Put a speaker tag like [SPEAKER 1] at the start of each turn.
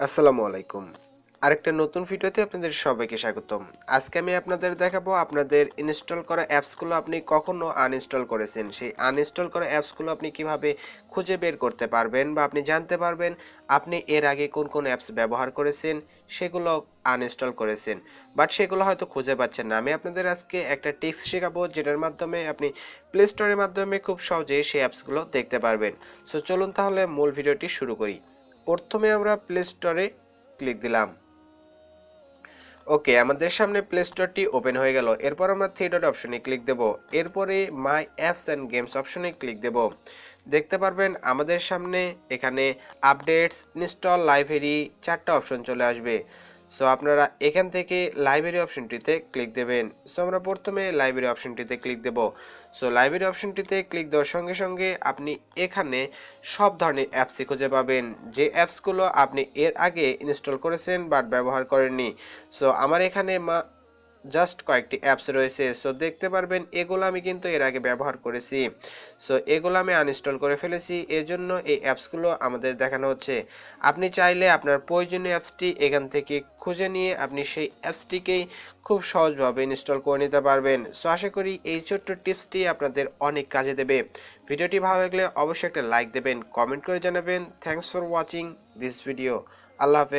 [SPEAKER 1] আসসালামু আলাইকুম। আরেকটা নতুন ভিডিওতে আপনাদের সবাইকে স্বাগতম। আজকে আমি আপনাদের দেখাবো আপনাদের ইনস্টল করা অ্যাপসগুলো আপনি কখনো আনইনস্টল করেছেন। সেই আনইনস্টল করা অ্যাপসগুলো আপনি কিভাবে খুঁজে বের করতে পারবেন বা আপনি জানতে পারবেন আপনি এর আগে কোন কোন অ্যাপস ব্যবহার করেছেন, সেগুলো আনইনস্টল করেছেন। বাট সেগুলো হয়তো খুঁজে পাচ্ছেন না। আমি আপনাদের আজকে একটা টিপস শেখাবো যেটার মাধ্যমে আপনি প্লে স্টোরের মাধ্যমে খুব সহজেই সেই অ্যাপসগুলো দেখতে পারবেন। সো চলুন তাহলে মূল ভিডিওটি শুরু করি। প্রথমে আমরা প্লে স্টোরে ক্লিক দিলাম। ওকে, আমাদের সামনে প্লে স্টোরটি ওপেন হয়ে গেল। এরপর আমরা থ্রি ডট অপশনে ক্লিক দেব। এরপরে মাই অ্যাপস অ্যান্ড গেমস অপশনে ক্লিক দেব। দেখতে পারবেন আমাদের সামনে এখানে আপডেটস, ইনস্টল, লাইব্রেরি চারটা অপশন চলে আসবে। সো আপনারা এখান থেকে লাইব্রেরি অপশনটিতে ক্লিক দেবেন। সো আমরা প্রথমে লাইব্রেরি অপশনটিতে ক্লিক দেব। সো লাইব্রেরি অপশনটিতে ক্লিক দেওয়ার সঙ্গে সঙ্গে আপনি এখানে সব ধরনের অ্যাপসই খুঁজে পাবেন, যে অ্যাপসগুলো আপনি এর আগে ইনস্টল করেছেন বাট ব্যবহার করেননি। সো আমার এখানে জাস্ট কয়েকটি অ্যাপস রয়েছে। সো দেখতে পারবেন এগুলো আমি কিন্তু এর আগে ব্যবহার করেছি। সো এগুলো আমি আনইনস্টল করে ফেলেছি, এর জন্য এই অ্যাপসগুলো আমাদের দেখানো হচ্ছে। আপনি চাইলে আপনার প্রয়োজনীয় অ্যাপসটি এখান থেকে খুঁজে নিয়ে আপনি সেই অ্যাপসটিকেই খুব সহজভাবে ইনস্টল করে নিতে পারবেন। সো আশা করি এই ছোট্ট টিপসটি আপনাদের অনেক কাজে দেবে। ভিডিওটি ভালো লাগলে অবশ্যই একটা লাইক দেবেন, কমেন্ট করে জানাবেন। Thanks for watching this video. আল্লাহ হাফেজ।